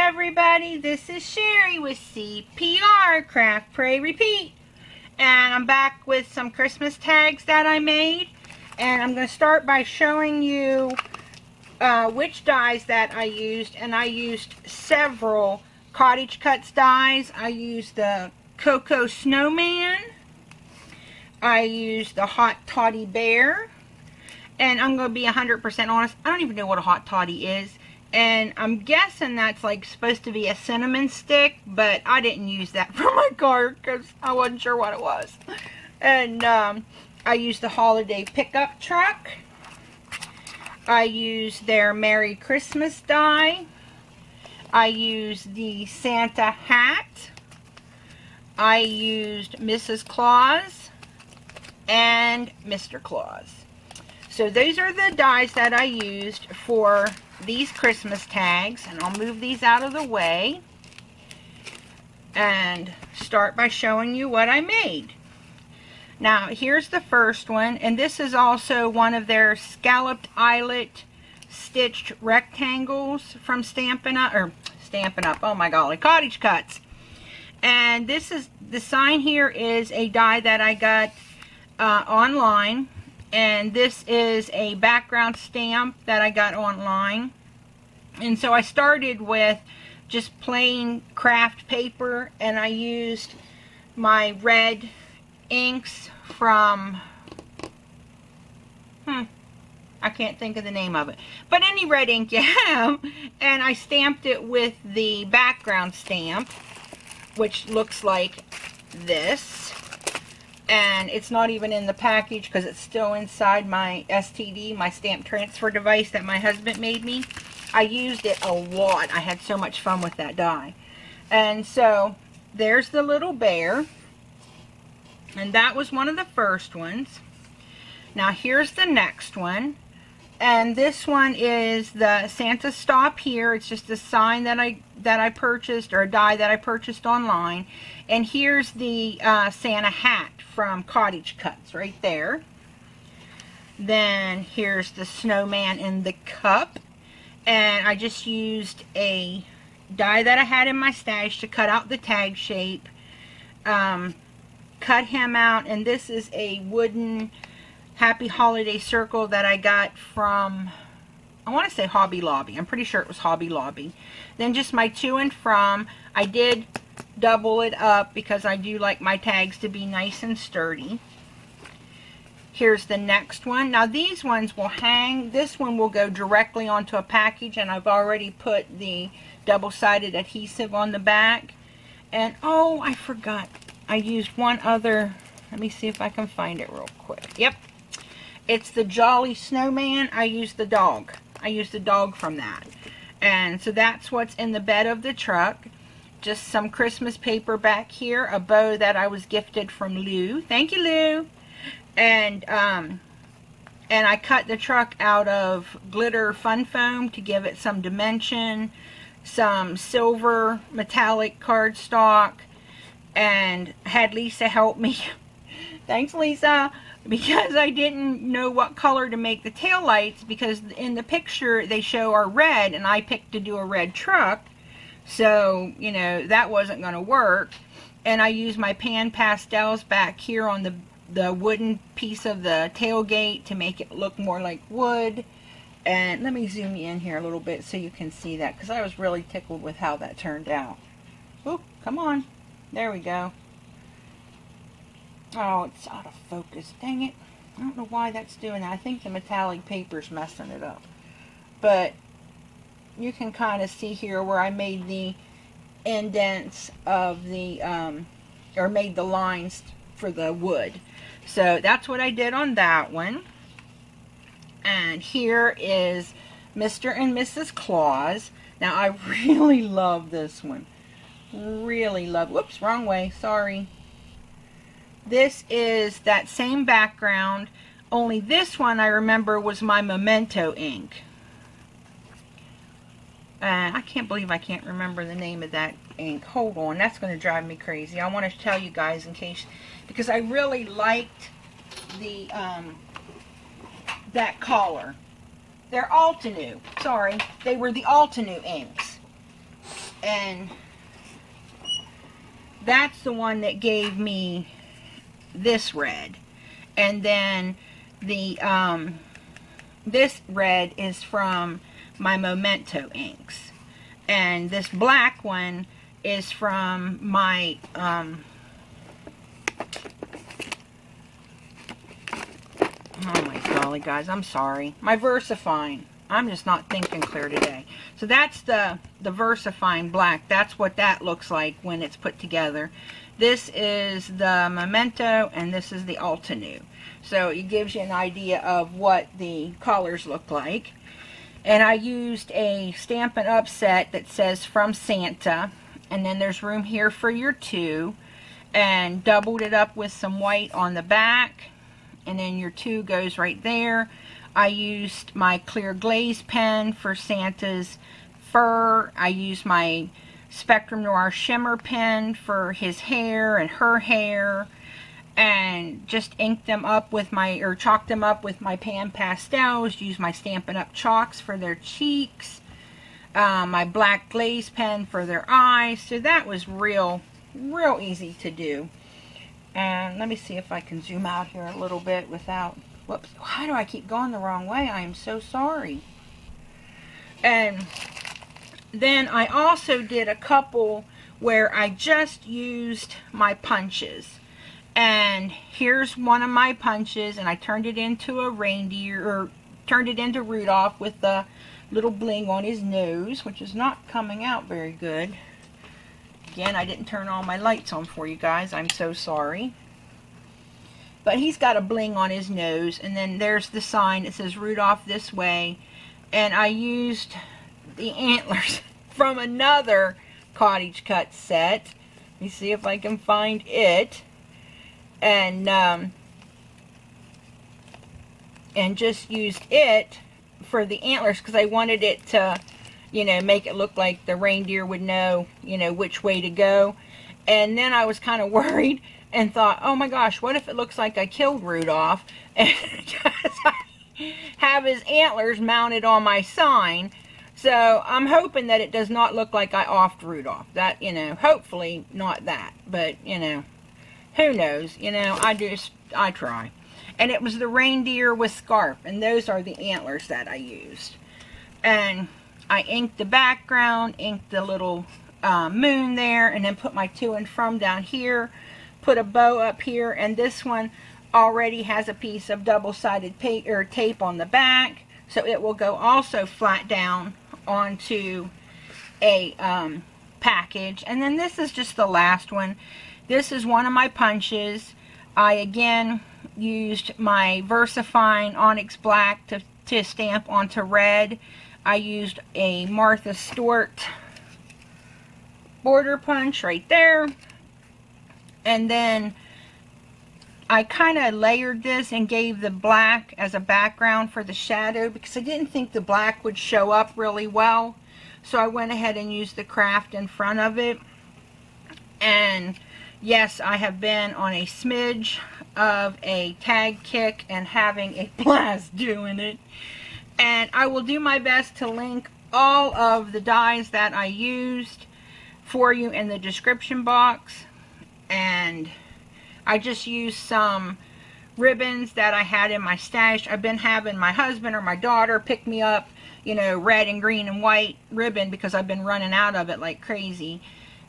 everybody, this is Sherry with CPR, Craft, Pray, Repeat. And I'm back with some Christmas tags that I made. And I'm going to start by showing you which dies that I used. And I used several CottageCutz dies. I used the Cocoa Snowman. I used the Hot Toddy Bear. And I'm going to be 100% honest, I don't even know what a Hot Toddy is. And I'm guessing that's like supposed to be a cinnamon stick, but I didn't use that for my card because I wasn't sure what it was. And I used the holiday pickup truck. I used their Merry Christmas die. I used the Santa hat. I used Mrs. Claus and Mr. Claus. So those are the dies that I used for these Christmas tags, and I'll move these out of the way and start by showing you what I made. Now here's the first one, and this is also one of their scalloped eyelet stitched rectangles from Stampin' Up, oh my golly, CottageCutz. And this is, the sign here is a die that I got online. And this is a background stamp that I got online. And so I started with just plain craft paper, and I used my red inks from, I can't think of the name of it, but any red ink you have, and I stamped it with the background stamp, which looks like this. And it's not even in the package because it's still inside my STD, my stamp transfer device that my husband made me. I used it a lot. I had so much fun with that die. And so there's the little bear. And that was one of the first ones. Now here's the next one. And this one is the Santa Stop Here. It's just a sign that I purchased, or a die that I purchased online. And here's the Santa hat from CottageCutz right there. Then here's the snowman in the cup. And I just used a die that I had in my stash to cut out the tag shape. Cut him out, and this is a wooden Happy Holiday circle that I got from, I want to say Hobby Lobby. I'm pretty sure it was Hobby Lobby. Then just my to and from. I did double it up because I do like my tags to be nice and sturdy. Here's the next one. Now these ones will hang. This one will go directly onto a package, and I've already put the double-sided adhesive on the back. And oh, I forgot. I used one other. Let me see if I can find it real quick. Yep. It's the Jolly Snowman. I used the dog. I used the dog from that. And so that's what's in the bed of the truck. Just some Christmas paper back here. A bow that I was gifted from Lou. Thank you, Lou. And I cut the truck out of glitter fun foam to give it some dimension. Some silver metallic cardstock. And had Lisa help me. Thanks, Lisa. Because I didn't know what color to make the tail lights, because in the picture they show are red, and I picked to do a red truck, so you know that wasn't going to work. And I used my pan pastels back here on the wooden piece of the tailgate to make it look more like wood. And let me zoom you in here a little bit so you can see that, because I was really tickled with how that turned out. Oh, come on, there we go. Oh, it's out of focus. Dang it. I don't know why that's doing that. I think the metallic paper's messing it up. But you can kind of see here where I made the indents of the, or made the lines for the wood. So that's what I did on that one. And here is Mr. and Mrs. Claus. Now I really love this one. Really love. Whoops, wrong way. Sorry. This is that same background, only this one I remember was my Memento ink. I can't believe I can't remember the name of that ink. Hold on, that's going to drive me crazy. I want to tell you guys in case, because I really liked the that color. They're Altenew. Sorry, they were the Altenew inks. And that's the one that gave me this red. And then the this red is from my Memento inks. And this black one is from my oh my golly, guys, I'm sorry, my VersaFine. I'm just not thinking clear today. So that's the VersaFine black. That's what that looks like when it's put together. This is the Memento, and this is the Altenew. So it gives you an idea of what the colors look like. And I used a Stampin' Up! Set that says From Santa. And then there's room here for your 2. And doubled it up with some white on the back. And then your 2 goes right there. I used my clear glaze pen for Santa's fur. I used my Spectrum Noir shimmer pen for his hair and her hair. And just inked them up with my, or chalked them up with my Pan Pastels. Used my Stampin' Up! Chalks for their cheeks. My black glaze pen for their eyes. So that was real easy to do. And let me see if I can zoom out here a little bit without, whoops, why do I keep going the wrong way? I am so sorry. And then I also did a couple where I just used my punches. And here's one of my punches, and I turned it into a reindeer, or turned it into Rudolph with the little bling on his nose, which is not coming out very good. Again, I didn't turn all my lights on for you guys. I'm so sorry. But he's got a bling on his nose, and then there's the sign that says Rudolph this way. And I used the antlers from another CottageCutz set. Let me see if I can find it. And just used it for the antlers because I wanted it to, you know, make it look like the reindeer would know, you know, which way to go. And then I was kind of worried and thought, oh my gosh, what if it looks like I killed Rudolph and I have his antlers mounted on my sign. So I'm hoping that it does not look like I offed Rudolph. That, you know, hopefully not that, but, you know, who knows? You know, I try. And it was the reindeer with scarf, and those are the antlers that I used. And I inked the background, inked the little moon there, and then put my to and from down here, put a bow up here, and this one already has a piece of double-sided tape on the back, so it will go also flat down onto a package. And then this is just the last one. This is one of my punches. I again used my VersaFine Onyx Black to stamp onto red. I used a Martha Stewart border punch right there. And then I kind of layered this and gave the black as a background for the shadow because I didn't think the black would show up really well. So I went ahead and used the craft in front of it. And yes, I have been on a smidge of a tag kick and having a blast doing it. And I will do my best to link all of the dies that I used for you in the description box. And I just used some ribbons that I had in my stash. I've been having my husband or my daughter pick me up, you know, red and green and white ribbon because I've been running out of it like crazy.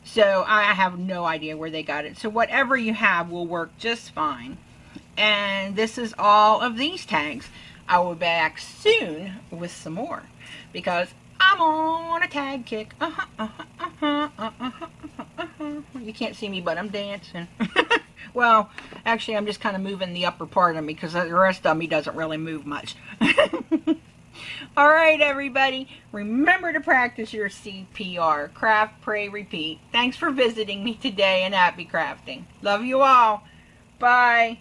So I have no idea where they got it. So whatever you have will work just fine. And this is all of these tags. I will be back soon with some more because I'm on a tag kick. You can't see me, but I'm dancing. Well, actually, I'm just kind of moving the upper part of me because the rest of me doesn't really move much. All right, everybody. Remember to practice your CPR. Craft, pray, repeat. Thanks for visiting me today and happy crafting. Love you all. Bye.